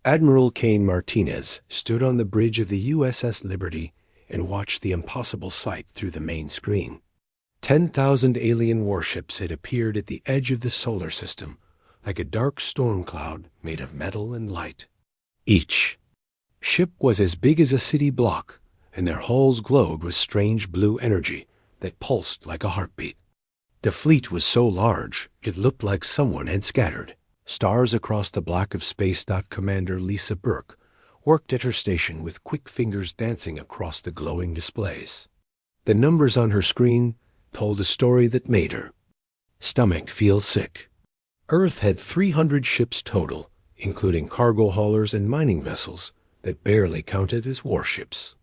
Admiral Kane Martinez stood on the bridge of the USS Liberty and watched the impossible sight through the main screen. 10,000 alien warships had appeared at the edge of the solar system, like a dark storm cloud made of metal and light. Each ship was as big as a city block, and their hulls glowed with strange blue energy that pulsed like a heartbeat. The fleet was so large, it looked like someone had scattered stars across the black of space. Commander Lisa Burke worked at her station with quick fingers dancing across the glowing displays. The numbers on her screen told a story that made her stomach feel sick. Earth had 300 ships total, including cargo haulers and mining vessels that barely counted as warships.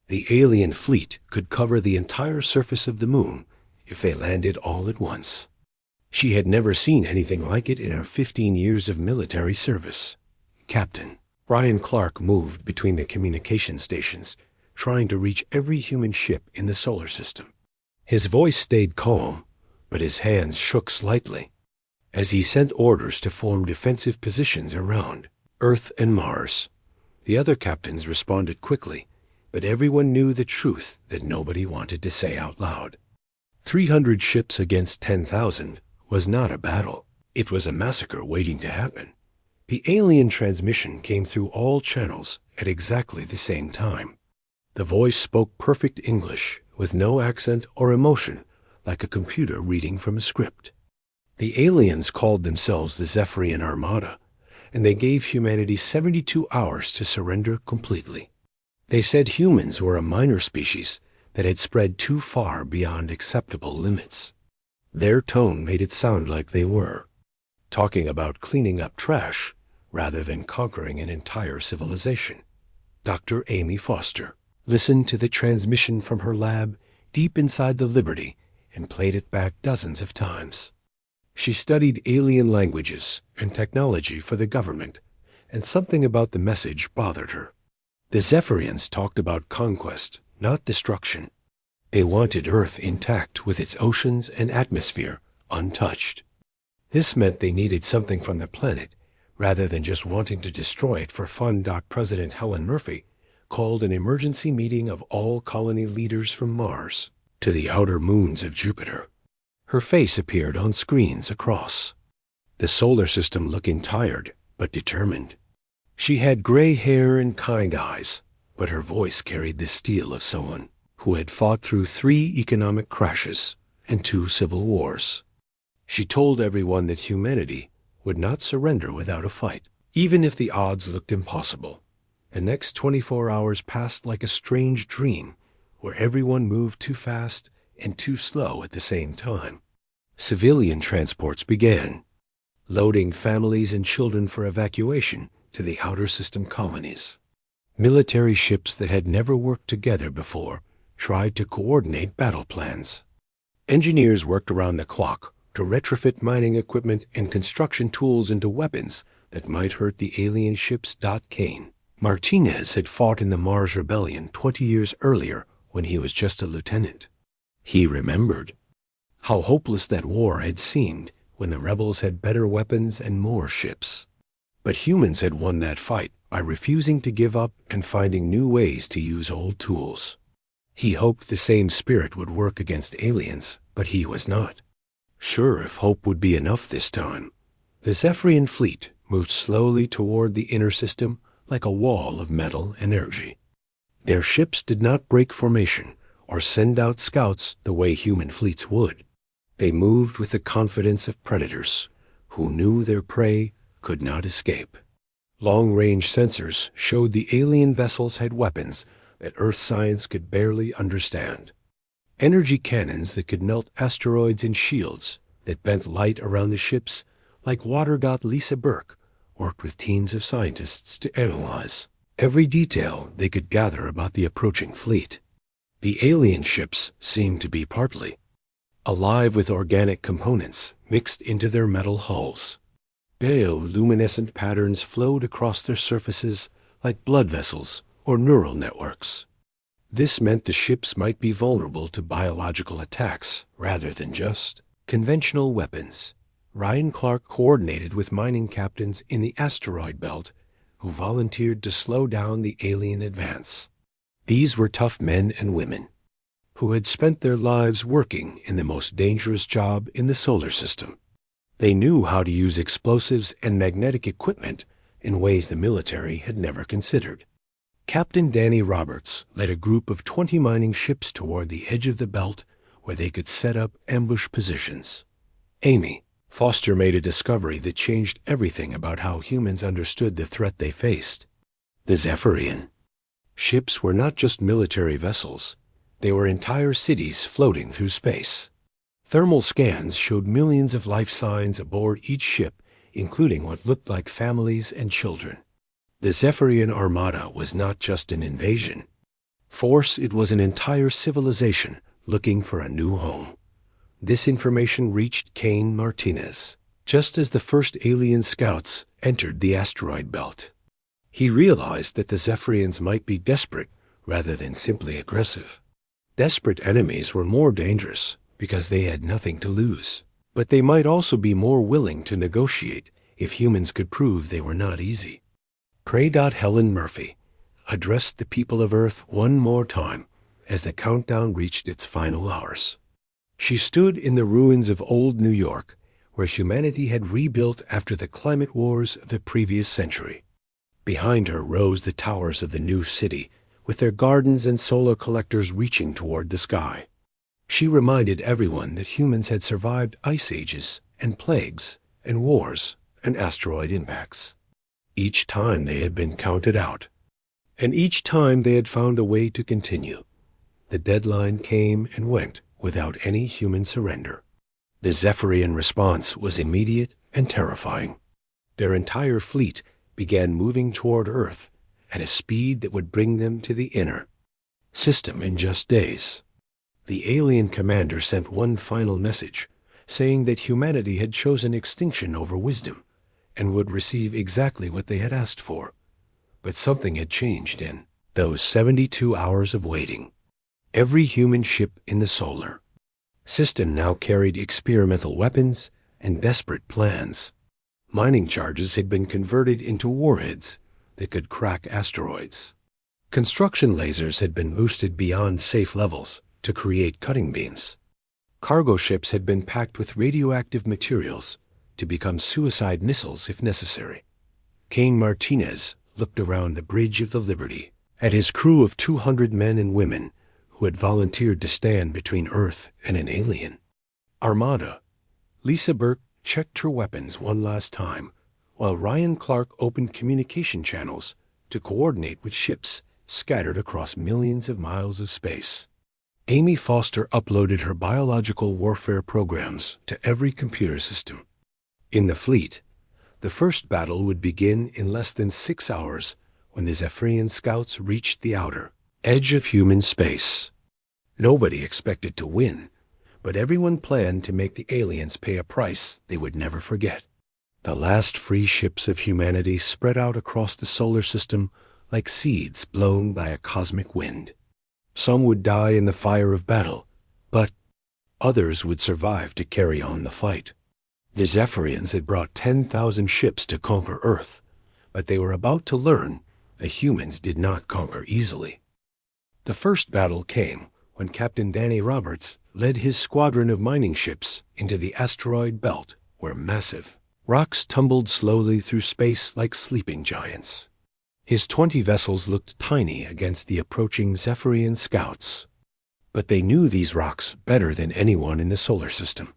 The alien fleet could cover the entire surface of the moon if they landed all at once. She had never seen anything like it in her 15 years of military service. Captain Brian Clark moved between the communication stations, trying to reach every human ship in the solar system. His voice stayed calm, but his hands shook slightly as he sent orders to form defensive positions around Earth and Mars. The other captains responded quickly, but everyone knew the truth that nobody wanted to say out loud. 300 ships against 10,000 was not a battle. It was a massacre waiting to happen. The alien transmission came through all channels at exactly the same time. The voice spoke perfect English, with no accent or emotion, like a computer reading from a script. The aliens called themselves the Zephyrian Armada, and they gave humanity 72 hours to surrender completely. They said humans were a minor species that had spread too far beyond acceptable limits. Their tone made it sound like they were talking about cleaning up trash rather than conquering an entire civilization. Dr. Amy Foster listened to the transmission from her lab deep inside the Liberty and played it back dozens of times. She studied alien languages and technology for the government, and something about the message bothered her. The Zephyrians talked about conquest, not destruction. They wanted Earth intact with its oceans and atmosphere untouched. This meant they needed something from the planet rather than just wanting to destroy it for fun. President Helen Murphy called an emergency meeting of all colony leaders from Mars to the outer moons of Jupiter. Her face appeared on screens across the solar system, looking tired but determined. She had gray hair and kind eyes, but her voice carried the steel of someone who had fought through 3 economic crashes and 2 civil wars. She told everyone that humanity would not surrender without a fight, even if the odds looked impossible. The next 24 hours passed like a strange dream, where everyone moved too fast and too slow at the same time. Civilian transports began, loading families and children for evacuation to the outer system colonies. Military ships that had never worked together before tried to coordinate battle plans. Engineers worked around the clock to retrofit mining equipment and construction tools into weapons that might hurt the alien ships. Kane Martinez had fought in the Mars Rebellion 20 years earlier when he was just a lieutenant. He remembered how hopeless that war had seemed when the rebels had better weapons and more ships. But humans had won that fight by refusing to give up and finding new ways to use old tools. He hoped the same spirit would work against aliens, but he was not sure if hope would be enough this time. The Zephyrian fleet moved slowly toward the inner system like a wall of metal energy. Their ships did not break formation or send out scouts the way human fleets would. They moved with the confidence of predators who knew their prey could not escape. Long-range sensors showed the alien vessels had weapons that Earth science could barely understand. Energy cannons that could melt asteroids and shields that bent light around the ships like water. Lisa Burke worked with teams of scientists to analyze every detail they could gather about the approaching fleet. The alien ships seemed to be partly alive with organic components mixed into their metal hulls. Bioluminescent patterns flowed across their surfaces like blood vessels or neural networks. This meant the ships might be vulnerable to biological attacks rather than just conventional weapons. Ryan Clark coordinated with mining captains in the asteroid belt who volunteered to slow down the alien advance. These were tough men and women who had spent their lives working in the most dangerous job in the solar system. They knew how to use explosives and magnetic equipment in ways the military had never considered. Captain Danny Roberts led a group of 20 mining ships toward the edge of the belt where they could set up ambush positions. Amy Foster made a discovery that changed everything about how humans understood the threat they faced. The Zephyrian ships were not just military vessels. They were entire cities floating through space. Thermal scans showed millions of life signs aboard each ship, including what looked like families and children. The Zephyrian Armada was not just an invasion force, it was an entire civilization looking for a new home. This information reached Kane Martinez just as the first alien scouts entered the asteroid belt. He realized that the Zephyrians might be desperate rather than simply aggressive. Desperate enemies were more dangerous because they had nothing to lose, but they might also be more willing to negotiate if humans could prove they were not easy. Helen Murphy addressed the people of Earth one more time as the countdown reached its final hours. She stood in the ruins of old New York, where humanity had rebuilt after the climate wars of the previous century. Behind her rose the towers of the new city, with their gardens and solar collectors reaching toward the sky. She reminded everyone that humans had survived ice ages and plagues and wars and asteroid impacts. Each time they had been counted out, and each time they had found a way to continue. The deadline came and went without any human surrender. The Zephyrian response was immediate and terrifying. Their entire fleet began moving toward Earth at a speed that would bring them to the inner system in just days. The alien commander sent one final message, saying that humanity had chosen extinction over wisdom and would receive exactly what they had asked for. But something had changed in those 72 hours of waiting. Every human ship in the solar system now carried experimental weapons and desperate plans. Mining charges had been converted into warheads that could crack asteroids. Construction lasers had been boosted beyond safe levels to create cutting beams. Cargo ships had been packed with radioactive materials to become suicide missiles if necessary. Kane Martinez looked around the Bridge of the Liberty at his crew of 200 men and women who had volunteered to stand between Earth and an alien armada. Lisa Burke checked her weapons one last time, while Ryan Clark opened communication channels to coordinate with ships scattered across millions of miles of space. Amy Foster uploaded her biological warfare programs to every computer system. In the fleet, the first battle would begin in less than 6 hours when the Zephyrian scouts reached the outer edge of human space. Nobody expected to win, but everyone planned to make the aliens pay a price they would never forget. The last free ships of humanity spread out across the solar system like seeds blown by a cosmic wind. Some would die in the fire of battle, but others would survive to carry on the fight. The Zephyrians had brought 10,000 ships to conquer Earth, but they were about to learn that humans did not conquer easily. The first battle came when Captain Danny Roberts led his squadron of mining ships into the asteroid belt, where massive rocks tumbled slowly through space like sleeping giants. His 20 vessels looked tiny against the approaching Zephyrian scouts, but they knew these rocks better than anyone in the solar system.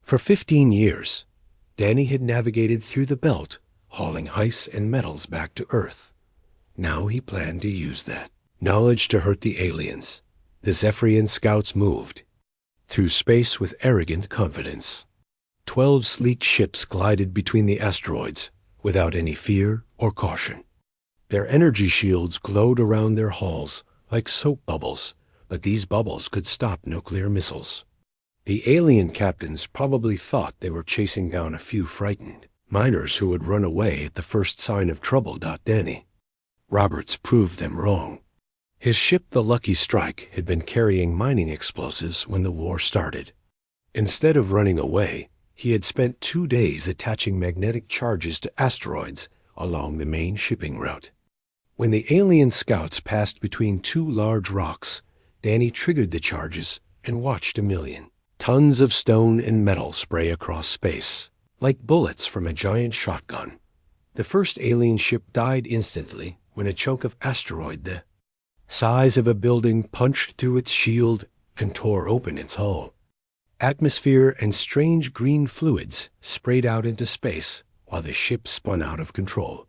For 15 years, Danny had navigated through the belt, hauling ice and metals back to Earth. Now he planned to use that knowledge to hurt the aliens. The Zephyrian scouts moved through space with arrogant confidence. 12 sleek ships glided between the asteroids without any fear or caution. Their energy shields glowed around their hulls like soap bubbles, but these bubbles could stop nuclear missiles. The alien captains probably thought they were chasing down a few frightened miners who would run away at the first sign of trouble. Danny Roberts proved them wrong. His ship, the Lucky Strike, had been carrying mining explosives when the war started. Instead of running away, he had spent 2 days attaching magnetic charges to asteroids along the main shipping route. When the alien scouts passed between two large rocks, Danny triggered the charges and watched 1,000,000 tons of stone and metal spray across space, like bullets from a giant shotgun. The first alien ship died instantly when a chunk of asteroid the size of a building punched through its shield and tore open its hull. Atmosphere and strange green fluids sprayed out into space while the ship spun out of control.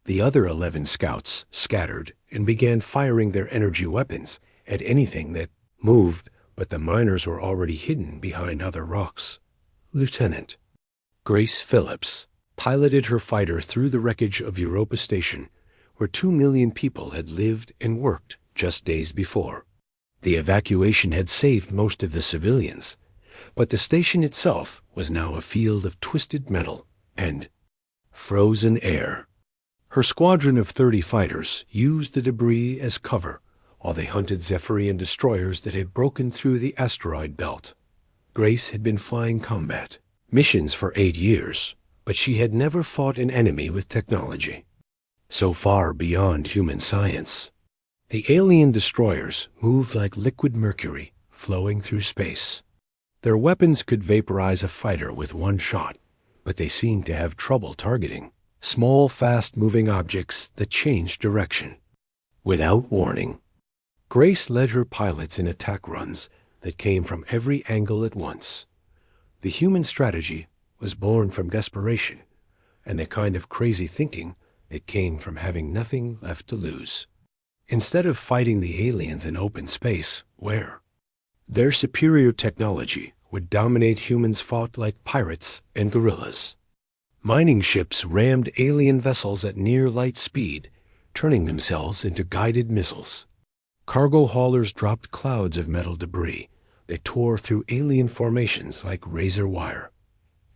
The other 11 scouts scattered and began firing their energy weapons at anything that moved, but the miners were already hidden behind other rocks. Lieutenant Grace Phillips piloted her fighter through the wreckage of Europa Station, where 2,000,000 people had lived and worked just days before. The evacuation had saved most of the civilians, but the station itself was now a field of twisted metal and frozen air. Her squadron of 30 fighters used the debris as cover while they hunted Zephyrian destroyers that had broken through the asteroid belt. Grace had been flying combat missions for 8 years, but she had never fought an enemy with technology so far beyond human science. The alien destroyers moved like liquid mercury flowing through space. Their weapons could vaporize a fighter with one shot, but they seemed to have trouble targeting small, fast-moving objects that changed direction without warning. Grace led her pilots in attack runs that came from every angle at once. The human strategy was born from desperation and the kind of crazy thinking that came from having nothing left to lose. Instead of fighting the aliens in open space, where their superior technology would dominate, humans fought like pirates and guerrillas. Mining ships rammed alien vessels at near light speed, turning themselves into guided missiles. Cargo haulers dropped clouds of metal debris that tore through alien formations like razor wire.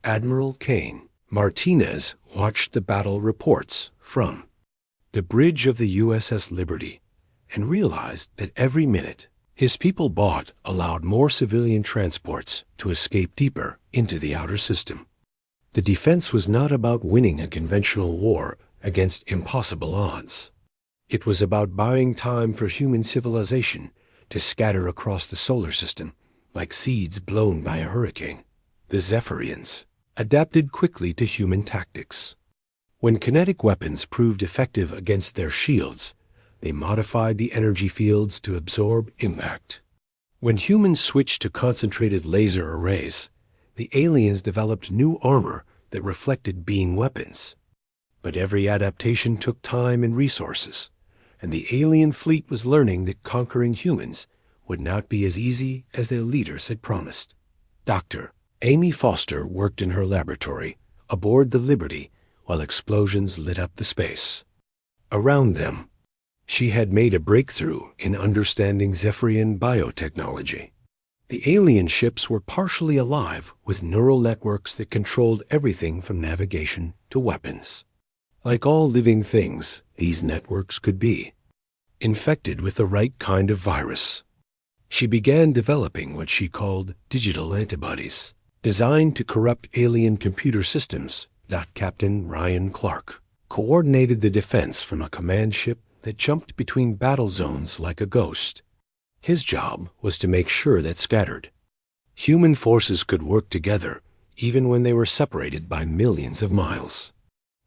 Admiral Kane Martinez watched the battle reports from the bridge of the USS Liberty and realized that every minute his people bought allowed more civilian transports to escape deeper into the outer system. The defense was not about winning a conventional war against impossible odds. It was about buying time for human civilization to scatter across the solar system like seeds blown by a hurricane. The Zephyrians adapted quickly to human tactics. When kinetic weapons proved effective against their shields, they modified the energy fields to absorb impact. When humans switched to concentrated laser arrays, the aliens developed new armor that reflected beam weapons. But every adaptation took time and resources, and the alien fleet was learning that conquering humans would not be as easy as their leaders had promised. Dr. Amy Foster worked in her laboratory aboard the Liberty while explosions lit up the space around them. She had made a breakthrough in understanding Zephyrian biotechnology. The alien ships were partially alive with neural networks that controlled everything from navigation to weapons. Like all living things, these networks could be infected with the right kind of virus. She began developing what she called digital antibodies, designed to corrupt alien computer systems. Captain Ryan Clark coordinated the defense from a command ship that jumped between battle zones like a ghost. His job was to make sure that scattered human forces could work together even when they were separated by millions of miles.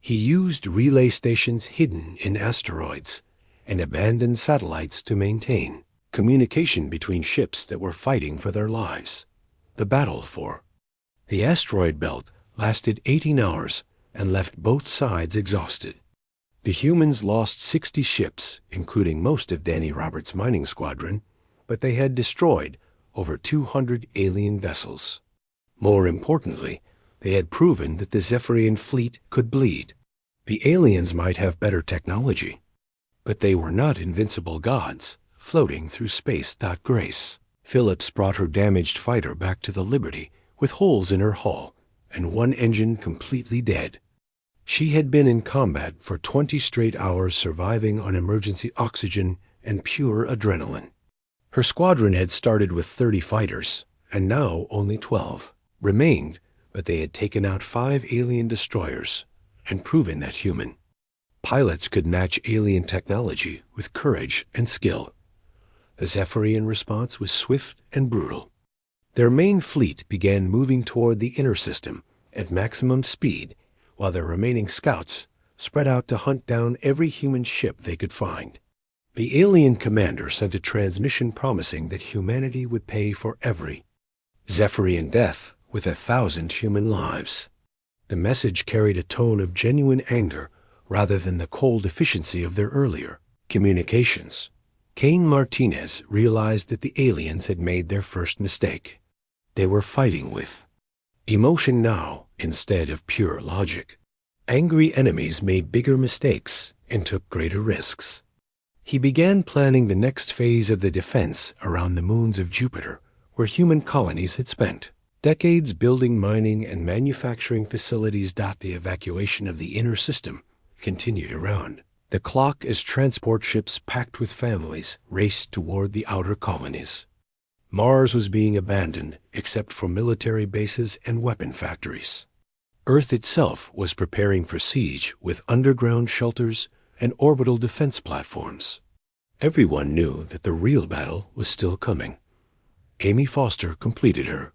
He used relay stations hidden in asteroids and abandoned satellites to maintain communication between ships that were fighting for their lives. The battle for the asteroid belt lasted 18 hours and left both sides exhausted. The humans lost 60 ships, including most of Danny Roberts' mining squadron, but they had destroyed over 200 alien vessels. More importantly, they had proven that the Zephyrian fleet could bleed. The aliens might have better technology, but they were not invincible gods floating through space. Grace Phillips brought her damaged fighter back to the Liberty with holes in her hull and one engine completely dead. She had been in combat for 20 straight hours, surviving on emergency oxygen and pure adrenaline. Her squadron had started with 30 fighters, and now only 12 remained, but they had taken out 5 alien destroyers and proven that human Pilots could match alien technology with courage and skill. The Zephyrian response was swift and brutal. Their main fleet began moving toward the inner system at maximum speed, while their remaining scouts spread out to hunt down every human ship they could find. The alien commander sent a transmission promising that humanity would pay for every Zephyrian death with 1,000 human lives. The message carried a tone of genuine anger rather than the cold efficiency of their earlier communications. Cain Martinez realized that the aliens had made their first mistake. They were fighting with emotion now instead of pure logic. Angry enemies made bigger mistakes and took greater risks. He began planning the next phase of the defense around the moons of Jupiter, where human colonies had spent decades building mining and manufacturing facilities. The evacuation of the inner system continued around the clock as transport ships packed with families raced toward the outer colonies. Mars was being abandoned except for military bases and weapon factories. Earth itself was preparing for siege with underground shelters and orbital defense platforms. Everyone knew that the real battle was still coming. Amy Foster completed her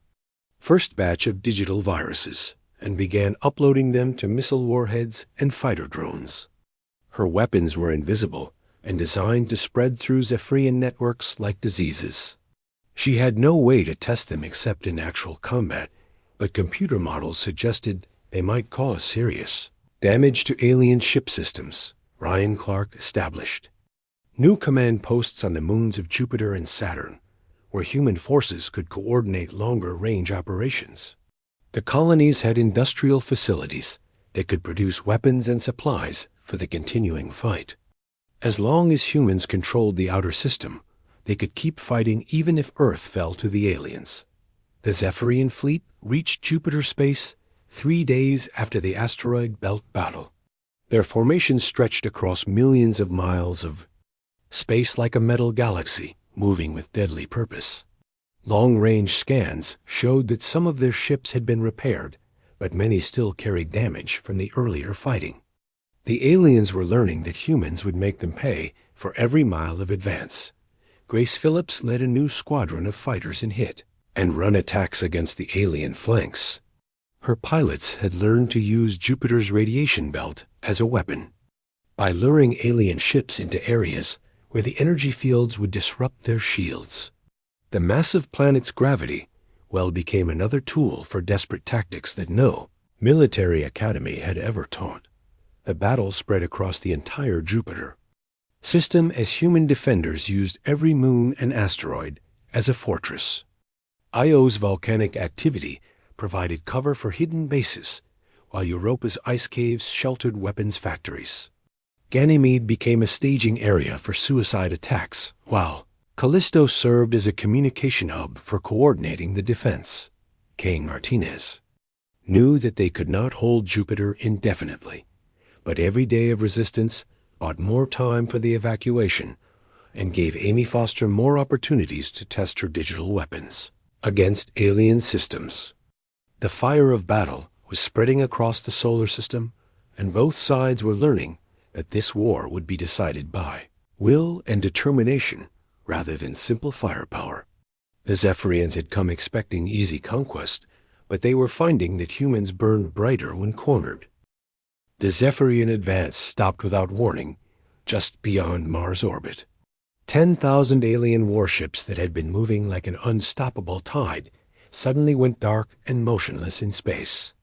first batch of digital viruses and began uploading them to missile warheads and fighter drones. Her weapons were invisible and designed to spread through Zephyrian networks like diseases. She had no way to test them except in actual combat, but computer models suggested they might cause serious damage to alien ship systems. Ryan Clark established new command posts on the moons of Jupiter and Saturn, where human forces could coordinate longer-range operations. The colonies had industrial facilities that could produce weapons and supplies for the continuing fight. As long as humans controlled the outer system, they could keep fighting even if Earth fell to the aliens. The Zephyrian fleet reached Jupiter space 3 days after the asteroid belt battle. Their formation stretched across millions of miles of space like a metal galaxy, moving with deadly purpose. Long-range scans showed that some of their ships had been repaired, but many still carried damage from the earlier fighting. The aliens were learning that humans would make them pay for every mile of advance. Grace Phillips led a new squadron of fighters in hit and run attacks against the alien flanks. Her pilots had learned to use Jupiter's radiation belt as a weapon. By luring alien ships into areas where the energy fields would disrupt their shields, the massive planet's gravity became another tool for desperate tactics that no military academy had ever taught. The battle spread across the entire Jupiter system as human defenders used every moon and asteroid as a fortress. Io's volcanic activity provided cover for hidden bases, while Europa's ice caves sheltered weapons factories. Ganymede became a staging area for suicide attacks, while Callisto served as a communication hub for coordinating the defense. Cain Martinez knew that they could not hold Jupiter indefinitely, but every day of resistance bought more time for the evacuation and gave Amy Foster more opportunities to test her digital weapons against alien systems. The fire of battle was spreading across the solar system, and both sides were learning that this war would be decided by will and determination rather than simple firepower. The Zephyrians had come expecting easy conquest, but they were finding that humans burned brighter when cornered. The Zephyrian advance stopped without warning just beyond Mars' orbit. 10,000 alien warships that had been moving like an unstoppable tide suddenly went dark and motionless in space.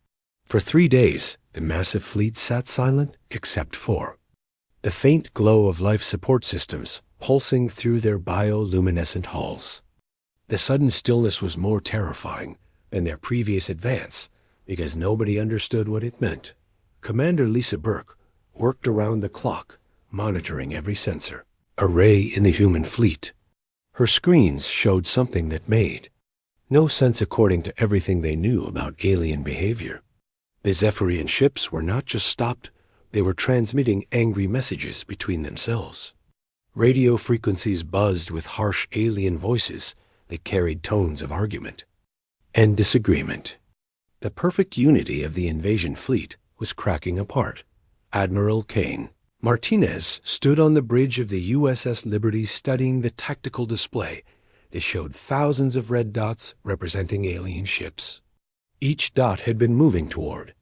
For 3 days, the massive fleet sat silent except for the faint glow of life support systems pulsing through their bioluminescent hulls. The sudden stillness was more terrifying than their previous advance because nobody understood what it meant. Commander Lisa Burke worked around the clock, monitoring every sensor array in the human fleet. Her screens showed something that made no sense according to everything they knew about alien behavior. The Zephyrian ships were not just stopped, they were transmitting angry messages between themselves. Radio frequencies buzzed with harsh alien voices that carried tones of argument and disagreement. The perfect unity of the invasion fleet was cracking apart. Admiral Cain Martinez stood on the bridge of the USS Liberty studying the tactical display that showed thousands of red dots representing alien ships. Each dot had been moving toward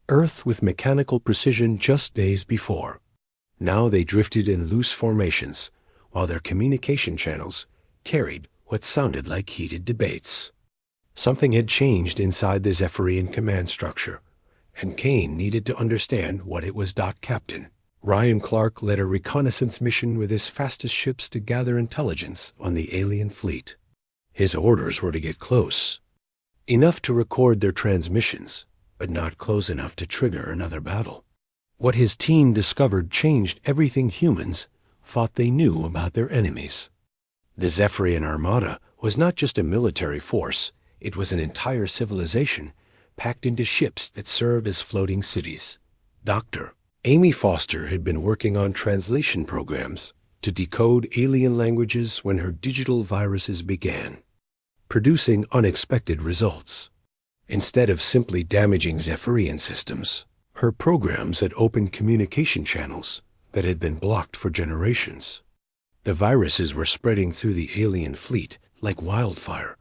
Earth with mechanical precision just days before. Now they drifted in loose formations, while their communication channels carried what sounded like heated debates. Something had changed inside the Zephyrian command structure, and Kane needed to understand what it was. Captain Ryan Clark led a reconnaissance mission with his fastest ships to gather intelligence on the alien fleet. His orders were to get close, enough to record their transmissions, but not close enough to trigger another battle. What his team discovered changed everything humans thought they knew about their enemies. The Zephyrian Armada was not just a military force, it was an entire civilization packed into ships that served as floating cities. Dr. Amy Foster had been working on translation programs to decode alien languages when her digital viruses began, producing unexpected results. Instead of simply damaging Zephyrian systems, her programs had opened communication channels that had been blocked for generations. The viruses were spreading through the alien fleet like wildfire,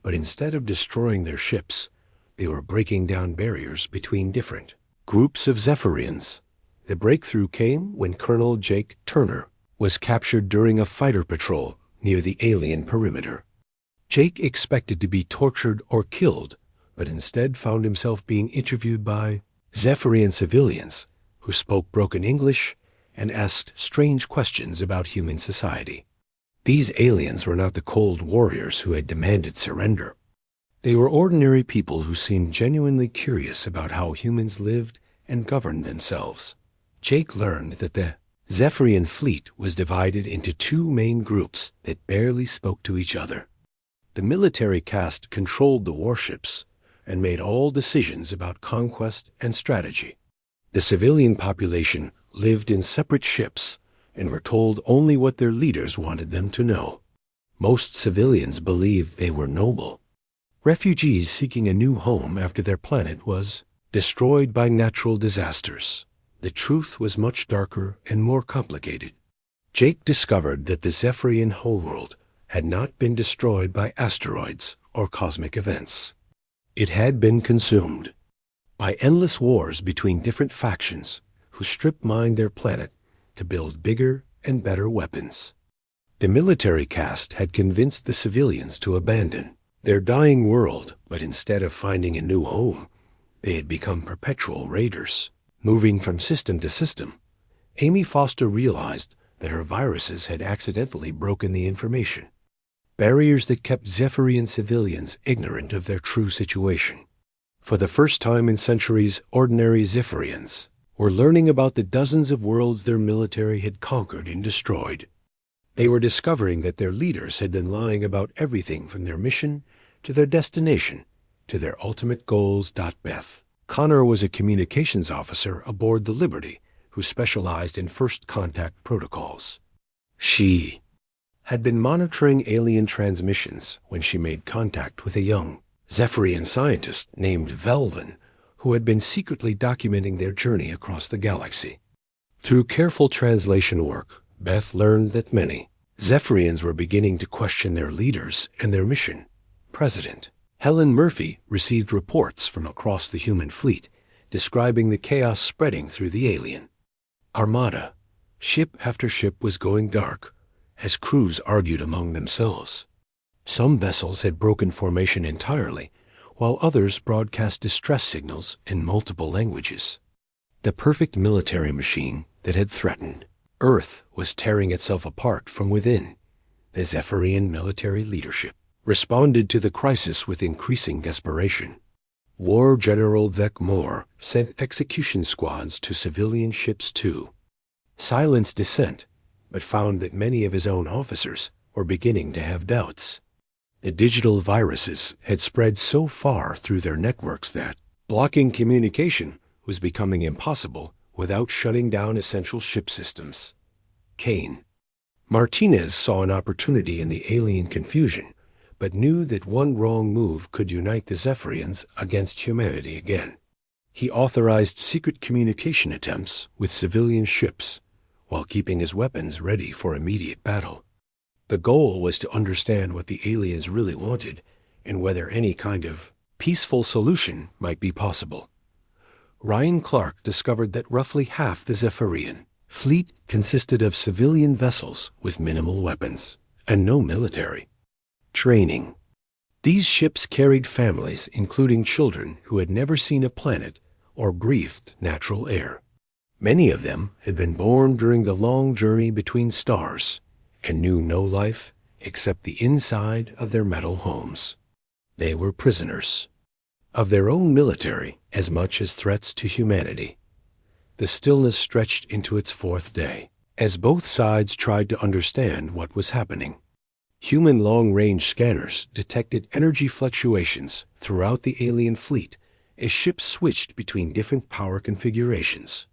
but instead of destroying their ships, they were breaking down barriers between different groups of Zephyrians. The breakthrough came when Colonel Jake Turner was captured during a fighter patrol near the alien perimeter. Jake expected to be tortured or killed, but instead found himself being interviewed by Zephyrian civilians who spoke broken English and asked strange questions about human society. These aliens were not the cold warriors who had demanded surrender. They were ordinary people who seemed genuinely curious about how humans lived and governed themselves. Jake learned that the Zephyrian fleet was divided into two main groups that barely spoke to each other. The military caste controlled the warships and made all decisions about conquest and strategy. The civilian population lived in separate ships and were told only what their leaders wanted them to know. Most civilians believed they were noble. Refugees seeking a new home after their planet was destroyed by natural disasters. The truth was much darker and more complicated. Jake discovered that the Zephyrian homeworld had not been destroyed by asteroids or cosmic events. It had been consumed by endless wars between different factions who strip-mined their planet to build bigger and better weapons. The military caste had convinced the civilians to abandon their dying world, but instead of finding a new home, they had become perpetual raiders. Moving from system to system, Amy Foster realized that her viruses had accidentally broken the information barriers that kept Zephyrian civilians ignorant of their true situation. For the first time in centuries, ordinary Zephyrians were learning about the dozens of worlds their military had conquered and destroyed. They were discovering that their leaders had been lying about everything from their mission to their destination to their ultimate goals. Beth Connor was a communications officer aboard the Liberty who specialized in first contact protocols. She had been monitoring alien transmissions when she made contact with a young Zephyrian scientist named Velvin, who had been secretly documenting their journey across the galaxy. Through careful translation work, Beth learned that many Zephyrians were beginning to question their leaders and their mission. President Helen Murphy received reports from across the human fleet describing the chaos spreading through the alien Armada. Ship after ship was going dark as crews argued among themselves. Some vessels had broken formation entirely, while others broadcast distress signals in multiple languages. The perfect military machine that had threatened Earth was tearing itself apart from within. The Zephyrian military leadership responded to the crisis with increasing desperation. War General Vec Moore sent execution squads to civilian ships to silence dissent, but found that many of his own officers were beginning to have doubts. The digital viruses had spread so far through their networks that blocking communication was becoming impossible without shutting down essential ship systems. Kane Martinez saw an opportunity in the alien confusion, but knew that one wrong move could unite the Zephyrians against humanity again. He authorized secret communication attempts with civilian ships while keeping his weapons ready for immediate battle. The goal was to understand what the aliens really wanted and whether any kind of peaceful solution might be possible. Ryan Clark discovered that roughly half the Zephyrian fleet consisted of civilian vessels with minimal weapons and no military training. These ships carried families, including children who had never seen a planet or breathed natural air. Many of them had been born during the long journey between stars and knew no life except the inside of their metal homes. They were prisoners of their own military as much as threats to humanity. The stillness stretched into its fourth day as both sides tried to understand what was happening. Human long-range scanners detected energy fluctuations throughout the alien fleet as ships switched between different power configurations.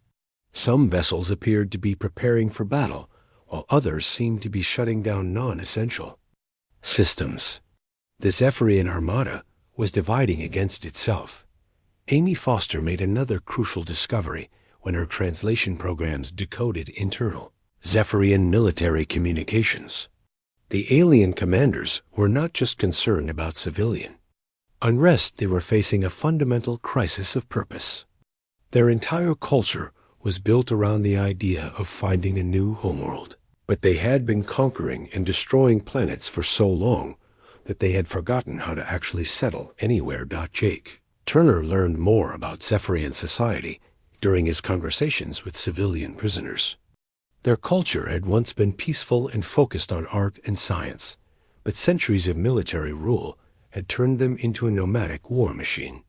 Some vessels appeared to be preparing for battle, while others seemed to be shutting down non-essential systems. The Zephyrian Armada was dividing against itself. Amy Foster made another crucial discovery when her translation programs decoded internal Zephyrian military communications. The alien commanders were not just concerned about civilian unrest, they were facing a fundamental crisis of purpose. Their entire culture was built around the idea of finding a new homeworld, but they had been conquering and destroying planets for so long that they had forgotten how to actually settle anywhere. Jake Turner learned more about Zephyrian society during his conversations with civilian prisoners. Their culture had once been peaceful and focused on art and science, but centuries of military rule had turned them into a nomadic war machine.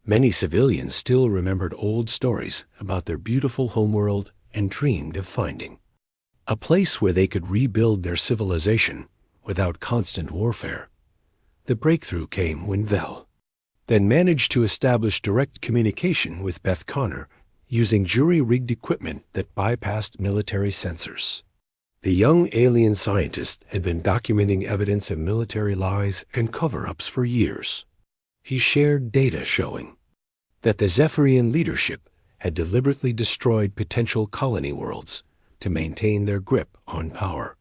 Many civilians still remembered old stories about their beautiful homeworld and dreamed of finding a place where they could rebuild their civilization without constant warfare. The breakthrough came when Vel then managed to establish direct communication with Beth Connor using jury-rigged equipment that bypassed military sensors. The young alien scientist had been documenting evidence of military lies and cover-ups for years. He shared data showing that the Zephyrian leadership had deliberately destroyed potential colony worlds to maintain their grip on power.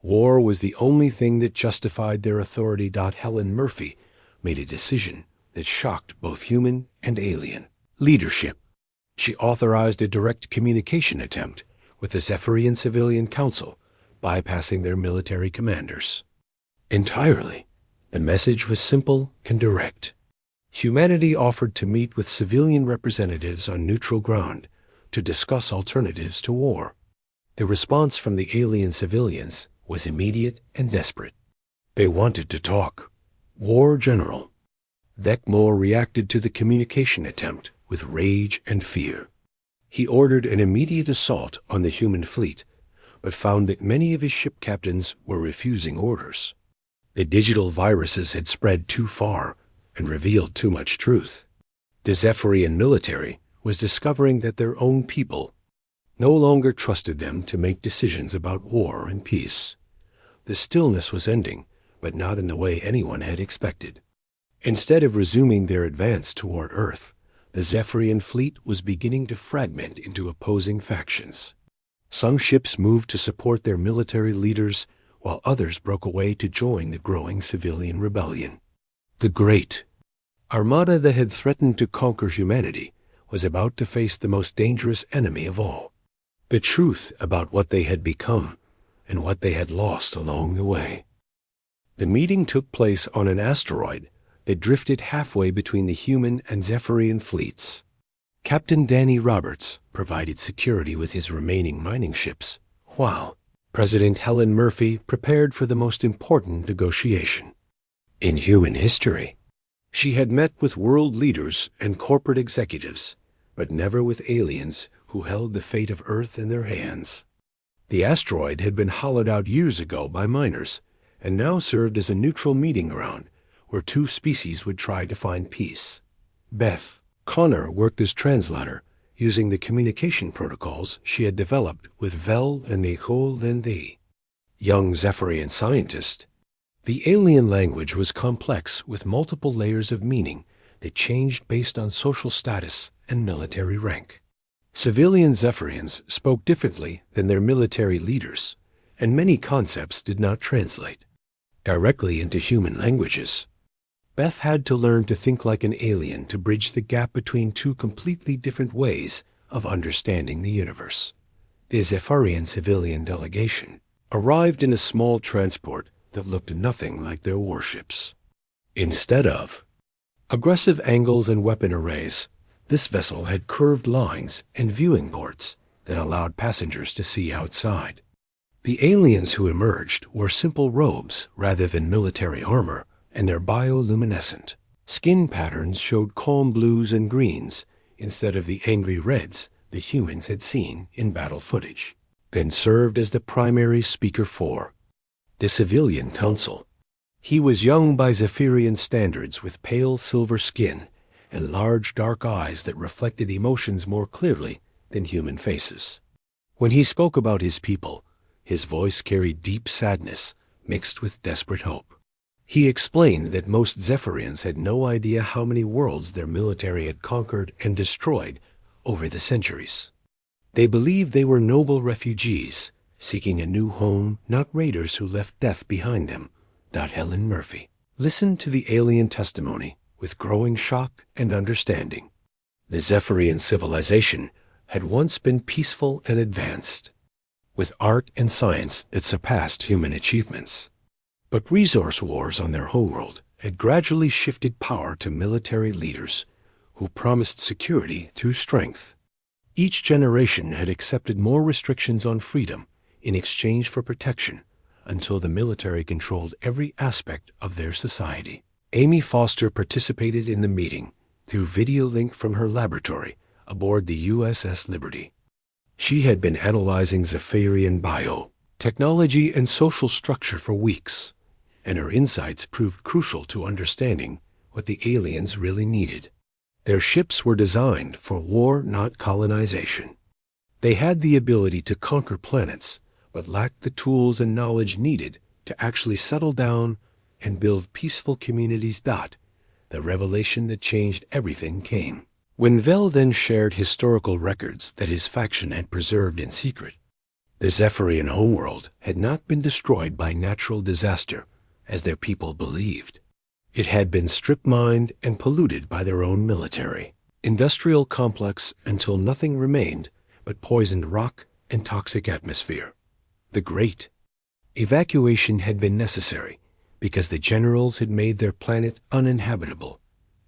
War was the only thing that justified their authority. Helen Murphy made a decision that shocked both human and alien leadership. She authorized a direct communication attempt with the Zephyrian Civilian Council, bypassing their military commanders entirely. The message was simple and direct. Humanity offered to meet with civilian representatives on neutral ground to discuss alternatives to war. The response from the alien civilians was immediate and desperate. They wanted to talk. War General Vecmore reacted to the communication attempt with rage and fear. He ordered an immediate assault on the human fleet, but found that many of his ship captains were refusing orders. The digital viruses had spread too far and revealed too much truth. The Zephyrian military was discovering that their own people no longer trusted them to make decisions about war and peace. The stillness was ending, but not in the way anyone had expected. Instead of resuming their advance toward Earth, the Zephyrian fleet was beginning to fragment into opposing factions. Some ships moved to support their military leaders, while others broke away to join the growing civilian rebellion. The Great Armada that had threatened to conquer humanity was about to face the most dangerous enemy of all: the truth about what they had become and what they had lost along the way. The meeting took place on an asteroid that drifted halfway between the human and Zephyrian fleets. Captain Danny Roberts provided security with his remaining mining ships, while President Helen Murphy prepared for the most important negotiation in human history. She had met with world leaders and corporate executives, but never with aliens who held the fate of Earth in their hands. The asteroid had been hollowed out years ago by miners, and now served as a neutral meeting ground where two species would try to find peace. Beth Connor worked as translator, using the communication protocols she had developed with Vel and the Hol and the young Zephyrian scientist. The alien language was complex with multiple layers of meaning that changed based on social status and military rank. Civilian Zephyrians spoke differently than their military leaders, and many concepts did not translate directly into human languages. Beth had to learn to think like an alien to bridge the gap between two completely different ways of understanding the universe. The Zephyrian civilian delegation arrived in a small transport that looked nothing like their warships. Instead of aggressive angles and weapon arrays, this vessel had curved lines and viewing ports that allowed passengers to see outside. The aliens who emerged wore simple robes rather than military armor, and their bioluminescent skin patterns showed calm blues and greens instead of the angry reds the humans had seen in battle footage. Ben served as the primary speaker for the Civilian Council. He was young by Zephyrian standards, with pale silver skin and large dark eyes that reflected emotions more clearly than human faces. When he spoke about his people, his voice carried deep sadness mixed with desperate hope. He explained that most Zephyrians had no idea how many worlds their military had conquered and destroyed over the centuries. They believed they were noble refugees, seeking a new home, not raiders who left death behind them. Helen Murphy listened to the alien testimony with growing shock and understanding. The Zephyrian civilization had once been peaceful and advanced, with art and science that surpassed human achievements. But resource wars on their homeworld had gradually shifted power to military leaders who promised security through strength. Each generation had accepted more restrictions on freedom in exchange for protection until the military controlled every aspect of their society. Amy Foster participated in the meeting through video link from her laboratory aboard the USS Liberty. She had been analyzing Zephyrian bio, technology, and social structure for weeks, and her insights proved crucial to understanding what the aliens really needed. Their ships were designed for war, not colonization. They had the ability to conquer planets, but lacked the tools and knowledge needed to actually settle down and build peaceful communities. The revelation that changed everything came when Vel then shared historical records that his faction had preserved in secret. The Zephyrian homeworld had not been destroyed by natural disaster, as their people believed. It had been strip-mined and polluted by their own military industrial complex until nothing remained but poisoned rock and toxic atmosphere. The great evacuation had been necessary because the generals had made their planet uninhabitable.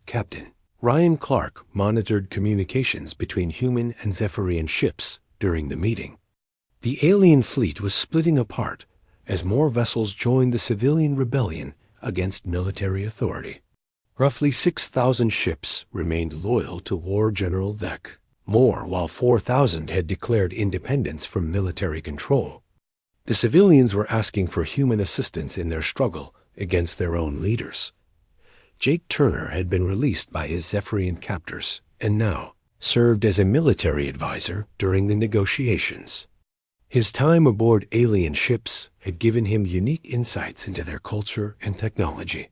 Captain Ryan Clark monitored communications between human and Zephyrian ships during the meeting. The alien fleet was splitting apart as more vessels joined the civilian rebellion against military authority. Roughly 6,000 ships remained loyal to War General Vec, more while 4,000 had declared independence from military control. The civilians were asking for human assistance in their struggle against their own leaders. Jake Turner had been released by his Zephyrian captors and now served as a military advisor during the negotiations. His time aboard alien ships had given him unique insights into their culture and technology.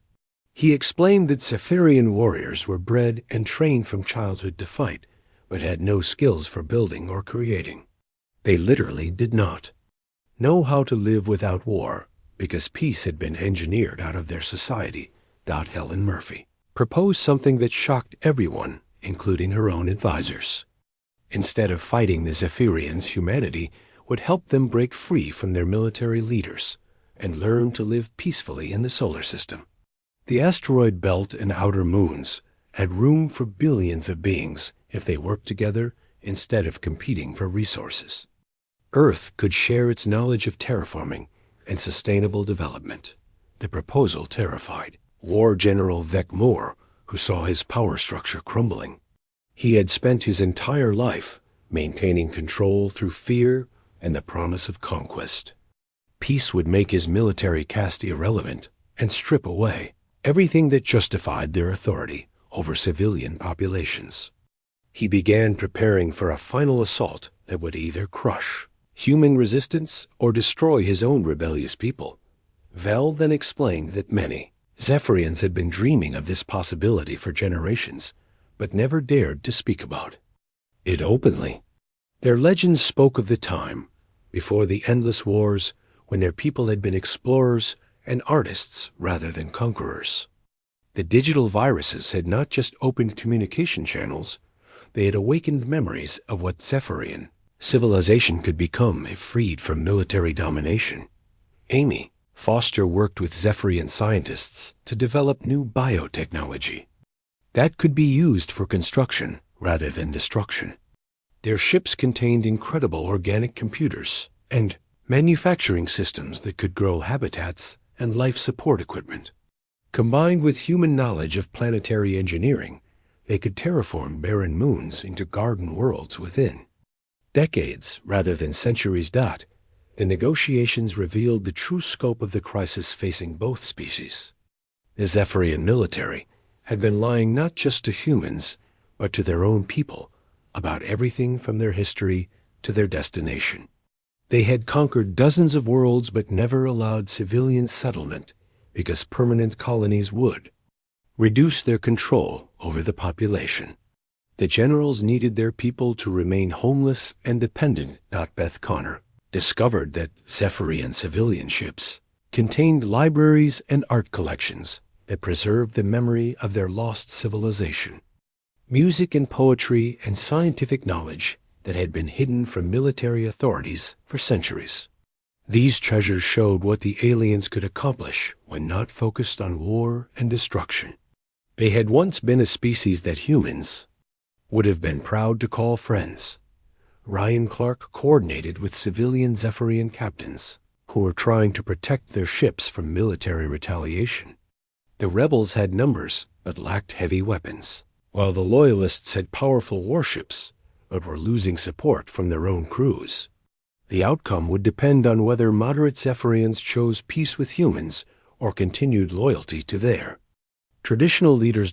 He explained that Zephyrian warriors were bred and trained from childhood to fight, but had no skills for building or creating. They literally did not know how to live without war because peace had been engineered out of their society. Helen Murphy proposed something that shocked everyone, including her own advisors. Instead of fighting the Zephyrians, humanity would help them break free from their military leaders and learn to live peacefully in the solar system. The asteroid belt and outer moons had room for billions of beings if they worked together instead of competing for resources. Earth could share its knowledge of terraforming and sustainable development. The proposal terrified War General Vec Moore, who saw his power structure crumbling. He had spent his entire life maintaining control through fear and the promise of conquest. Peace would make his military caste irrelevant and strip away everything that justified their authority over civilian populations. He began preparing for a final assault that would either crush human resistance or destroy his own rebellious people. Vel then explained that many Zephyrians had been dreaming of this possibility for generations, but never dared to speak about it openly. Their legends spoke of the time, before the endless wars, when their people had been explorers and artists rather than conquerors. The digital viruses had not just opened communication channels, they had awakened memories of what Zephyrian civilization could become if freed from military domination. Amy Foster worked with Zephyrian scientists to develop new biotechnology that could be used for construction rather than destruction. Their ships contained incredible organic computers and manufacturing systems that could grow habitats and life support equipment. Combined with human knowledge of planetary engineering, they could terraform barren moons into garden worlds within. Decades rather than centuries, the negotiations revealed the true scope of the crisis facing both species. The Zephyrian military had been lying not just to humans, but to their own people about everything from their history to their destination. They had conquered dozens of worlds but never allowed civilian settlement because permanent colonies would reduce their control over the population. The generals needed their people to remain homeless and dependent. Beth Connor discovered that Zephyrian civilian ships contained libraries and art collections that preserved the memory of their lost civilization, music and poetry and scientific knowledge that had been hidden from military authorities for centuries. These treasures showed what the aliens could accomplish when not focused on war and destruction. They had once been a species that humans would have been proud to call friends. Ryan Clark coordinated with civilian Zephyrian captains who were trying to protect their ships from military retaliation. The rebels had numbers but lacked heavy weapons, while the loyalists had powerful warships but were losing support from their own crews. The outcome would depend on whether moderate Zephyrians chose peace with humans or continued loyalty to their traditional leaders.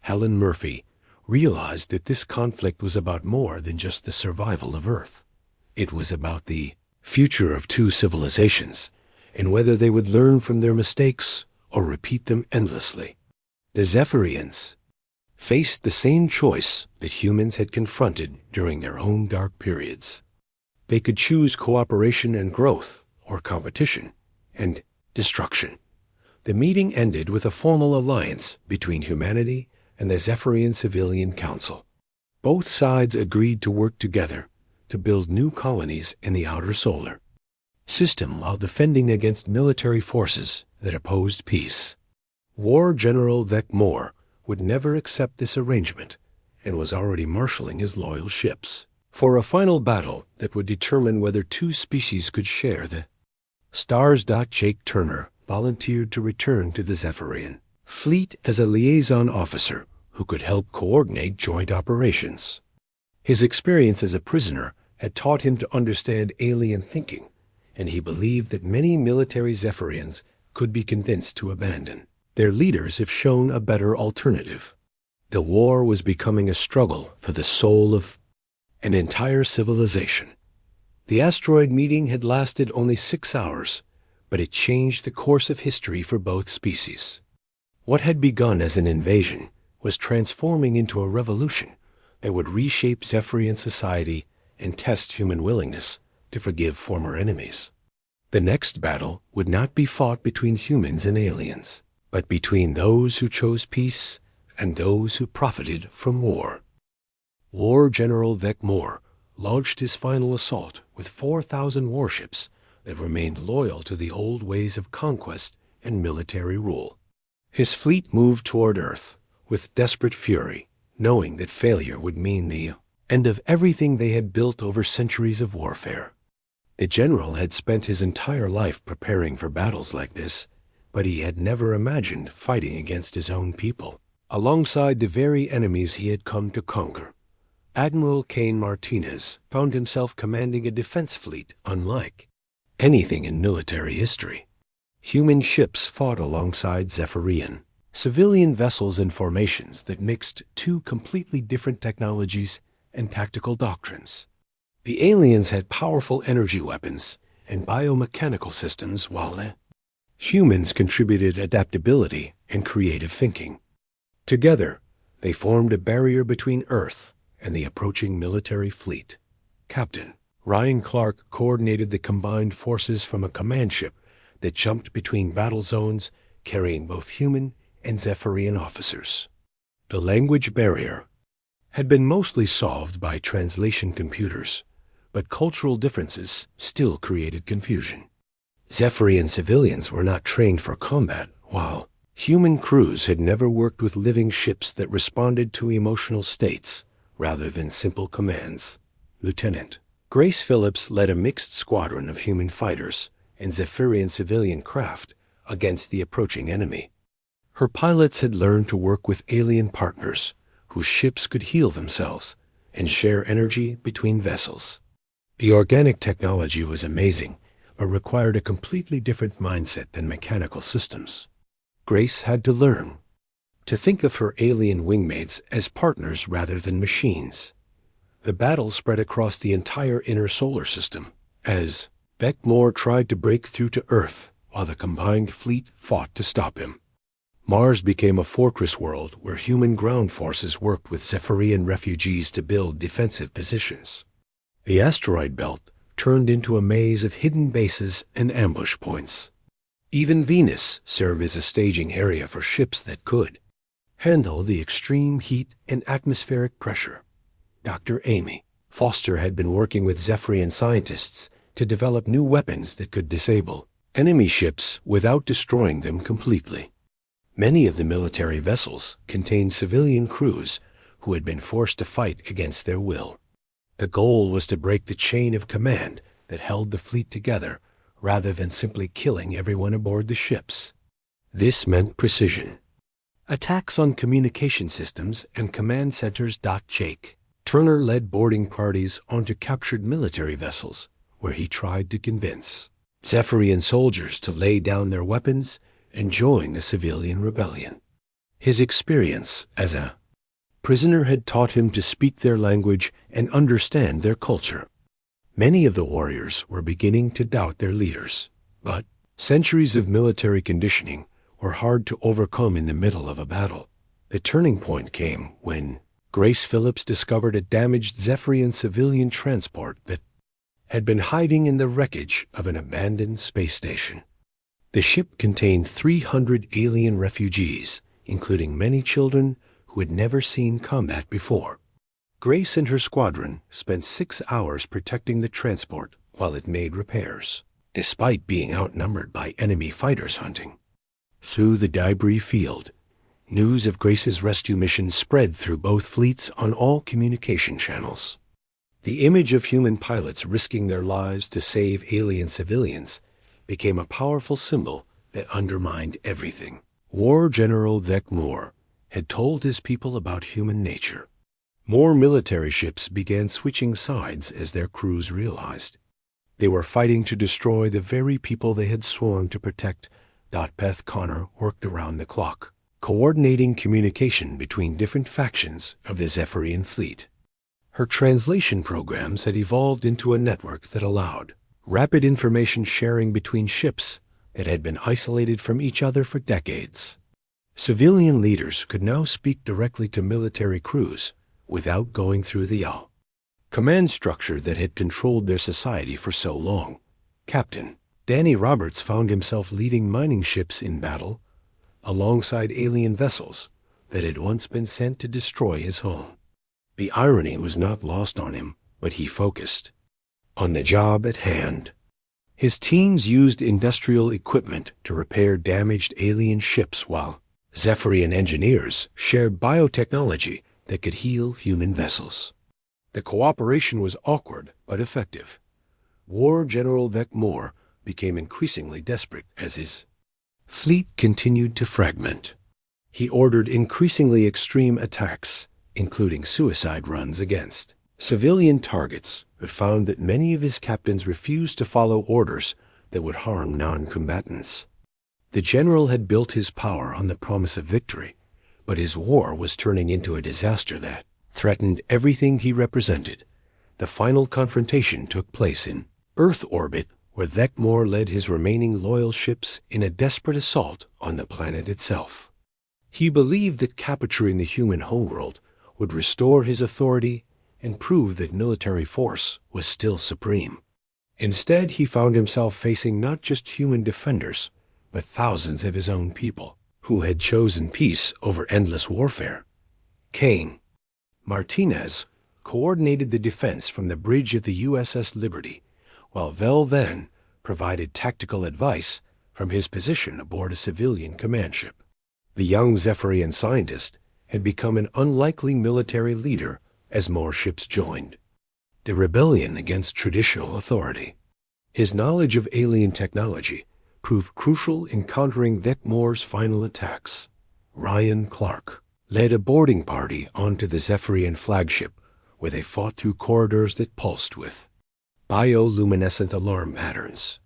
Helen Murphy realized that this conflict was about more than just the survival of Earth. It was about the future of two civilizations and whether they would learn from their mistakes or repeat them endlessly. The Zephyrians faced the same choice that humans had confronted during their own dark periods. They could choose cooperation and growth, or competition and destruction. The meeting ended with a formal alliance between humanity and the Zephyrian Civilian Council. Both sides agreed to work together to build new colonies in the outer solar system while defending against military forces that opposed peace. War General Vec Moore would never accept this arrangement and was already marshaling his loyal ships for a final battle that would determine whether two species could share the stars. Jake Turner volunteered to return to the Zephyrian fleet as a liaison officer who could help coordinate joint operations. His experience as a prisoner had taught him to understand alien thinking, and he believed that many military Zephyrians could be convinced to abandon their leaders if shown a better alternative. The war was becoming a struggle for the soul of an entire civilization. The asteroid meeting had lasted only 6 hours, but it changed the course of history for both species. What had begun as an invasion was transforming into a revolution that would reshape Zephyrian society and test human willingness to forgive former enemies. The next battle would not be fought between humans and aliens, but between those who chose peace and those who profited from war. War General Vec Moore launched his final assault with 4,000 warships that remained loyal to the old ways of conquest and military rule. His fleet moved toward Earth with desperate fury, knowing that failure would mean the end of everything they had built over centuries of warfare. The general had spent his entire life preparing for battles like this, but he had never imagined fighting against his own people, alongside the very enemies he had come to conquer. Admiral Cain Martinez found himself commanding a defense fleet unlike anything in military history. Human ships fought alongside Zephyrian civilian vessels and formations that mixed two completely different technologies and tactical doctrines. The aliens had powerful energy weapons and biomechanical systems, while humans contributed adaptability and creative thinking. Together, they formed a barrier between Earth and the approaching military fleet. Captain Ryan Clark coordinated the combined forces from a command ship that jumped between battle zones, carrying both human and Zephyrian officers. The language barrier had been mostly solved by translation computers, but cultural differences still created confusion. Zephyrian civilians were not trained for combat, while human crews had never worked with living ships that responded to emotional states rather than simple commands. Lieutenant Grace Phillips led a mixed squadron of human fighters and Zephyrian civilian craft against the approaching enemy. Her pilots had learned to work with alien partners whose ships could heal themselves and share energy between vessels. The organic technology was amazing, but required a completely different mindset than mechanical systems. Grace had to learn to think of her alien wingmates as partners rather than machines. The battle spread across the entire inner solar system as Beckmore tried to break through to Earth while the combined fleet fought to stop him. Mars became a fortress world where human ground forces worked with Zephyrian refugees to build defensive positions. The asteroid belt turned into a maze of hidden bases and ambush points. Even Venus served as a staging area for ships that could handle the extreme heat and atmospheric pressure. Dr. Amy Foster had been working with Zephyrian scientists to develop new weapons that could disable enemy ships without destroying them completely. Many of the military vessels contained civilian crews who had been forced to fight against their will. The goal was to break the chain of command that held the fleet together rather than simply killing everyone aboard the ships. This meant precision. Attacks on communication systems and command centers. Jake Turner led boarding parties onto captured military vessels where he tried to convince Zephyrian soldiers to lay down their weapons and join the civilian rebellion. His experience as a prisoner had taught him to speak their language and understand their culture. Many of the warriors were beginning to doubt their leaders, but centuries of military conditioning were hard to overcome in the middle of a battle. The turning point came when Grace Phillips discovered a damaged Zephyrian civilian transport that had been hiding in the wreckage of an abandoned space station. The ship contained 300 alien refugees, including many children who had never seen combat before. Grace and her squadron spent 6 hours protecting the transport while it made repairs, despite being outnumbered by enemy fighters hunting. Through the debris field, news of Grace's rescue mission spread through both fleets on all communication channels. The image of human pilots risking their lives to save alien civilians became a powerful symbol that undermined everything. War General Beckmore had told his people about human nature. More military ships began switching sides as their crews realized they were fighting to destroy the very people they had sworn to protect. Beth Connor worked around the clock, coordinating communication between different factions of the Zephyrian fleet. Her translation programs had evolved into a network that allowed rapid information sharing between ships that had been isolated from each other for decades. Civilian leaders could now speak directly to military crews without going through the command structure that had controlled their society for so long. Captain Danny Roberts found himself leading mining ships in battle alongside alien vessels that had once been sent to destroy his home. The irony was not lost on him, but he focused on the job at hand. His teams used industrial equipment to repair damaged alien ships while Zephyrian engineers shared biotechnology that could heal human vessels. The cooperation was awkward but effective. War General Beckmore became increasingly desperate as his fleet continued to fragment. He ordered increasingly extreme attacks, including suicide runs against civilian targets, but found that many of his captains refused to follow orders that would harm non-combatants. The general had built his power on the promise of victory, but his war was turning into a disaster that threatened everything he represented. The final confrontation took place in Earth orbit, where Beckmore led his remaining loyal ships in a desperate assault on the planet itself. He believed that capturing the human homeworld would restore his authority and prove that military force was still supreme. Instead, he found himself facing not just human defenders, but thousands of his own people, who had chosen peace over endless warfare. Kane Martinez coordinated the defense from the bridge of the USS Liberty, while Vel Van provided tactical advice from his position aboard a civilian command ship. The young Zephyrian scientist had become an unlikely military leader as more ships joined. The rebellion against traditional authority. His knowledge of alien technology proved crucial in countering Vecmor's final attacks. Ryan Clark led a boarding party onto the Zephyrian flagship, where they fought through corridors that pulsed with bioluminescent alarm patterns.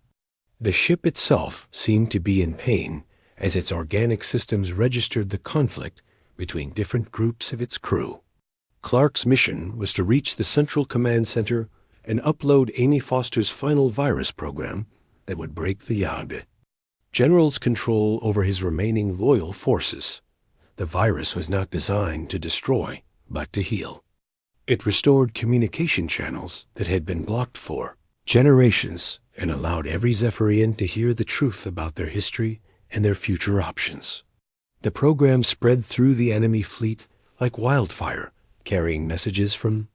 The ship itself seemed to be in pain as its organic systems registered the conflict between different groups of its crew. Clark's mission was to reach the Central Command Center and upload Amy Foster's final virus program that would break the Yagd. General's control over his remaining loyal forces. The virus was not designed to destroy, but to heal. It restored communication channels that had been blocked for generations and allowed every Zephyrian to hear the truth about their history and their future options. The program spread through the enemy fleet like wildfire, carrying messages from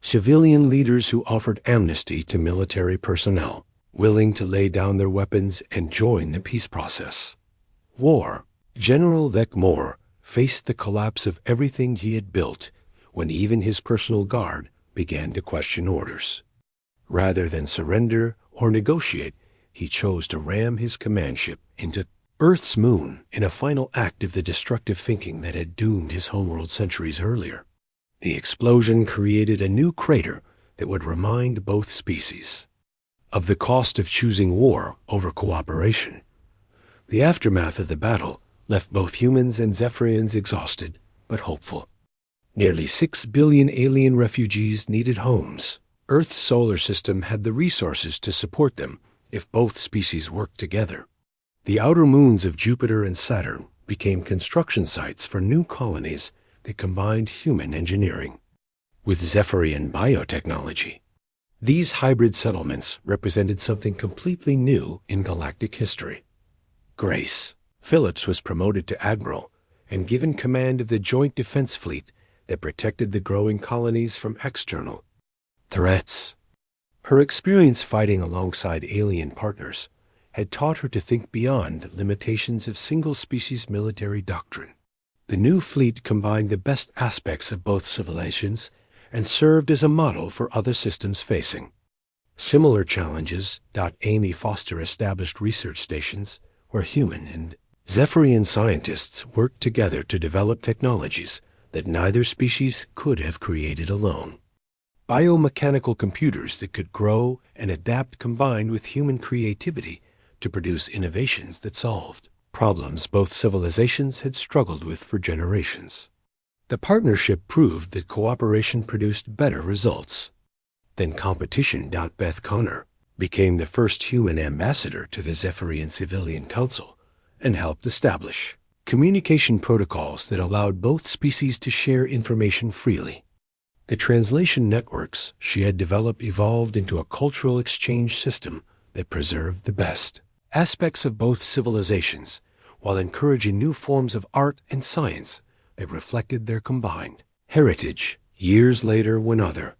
civilian leaders who offered amnesty to military personnel, willing to lay down their weapons and join the peace process. War. General Vecmor faced the collapse of everything he had built when even his personal guard began to question orders. Rather than surrender or negotiate, he chose to ram his command ship into Earth's moon in a final act of the destructive thinking that had doomed his homeworld centuries earlier. The explosion created a new crater that would remind both species of the cost of choosing war over cooperation. The aftermath of the battle left both humans and Zephyrians exhausted but hopeful. Nearly 6 billion alien refugees needed homes. Earth's solar system had the resources to support them if both species worked together. The outer moons of Jupiter and Saturn became construction sites for new colonies that combined human engineering with Zephyrian biotechnology. These hybrid settlements represented something completely new in galactic history. Grace. Phillips was promoted to admiral and given command of the Joint Defense Fleet that protected the growing colonies from external threats. Her experience fighting alongside alien partners had taught her to think beyond the limitations of single-species military doctrine. The new fleet combined the best aspects of both civilizations and served as a model for other systems facing similar challenges. Amy Foster established research stations where human and Zephyrian scientists worked together to develop technologies that neither species could have created alone. Biomechanical computers that could grow and adapt combined with human creativity to produce innovations that solved problems both civilizations had struggled with for generations. The partnership proved that cooperation produced better results than competition. Beth Connor became the first human ambassador to the Zephyrian Civilian Council and helped establish communication protocols that allowed both species to share information freely. The translation networks she had developed evolved into a cultural exchange system that preserved the best aspects of both civilizations while encouraging new forms of art and science that reflected their combined heritage. Years later, when other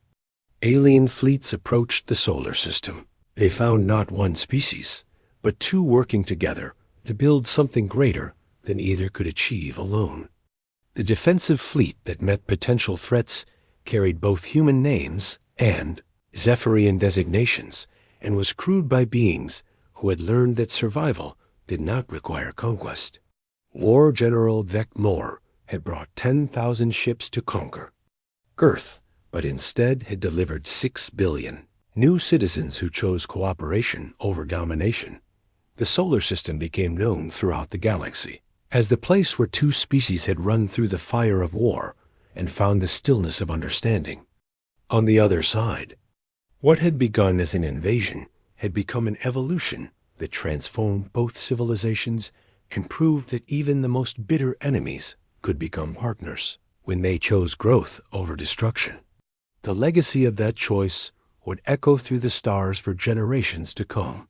alien fleets approached the solar system, they found not one species, but two working together to build something greater than either could achieve alone. The defensive fleet that met potential threats carried both human names and Zephyrian designations and was crewed by beings who had learned that survival did not require conquest. War General Vecmor had brought 10,000 ships to conquer Earth, but instead had delivered 6 billion new citizens who chose cooperation over domination. The solar system became known throughout the galaxy as the place where two species had run through the fire of war and found the stillness of understanding. On the other side, what had begun as an invasion had become an evolution that transformed both civilizations and proved that even the most bitter enemies could become partners when they chose growth over destruction. The legacy of that choice would echo through the stars for generations to come.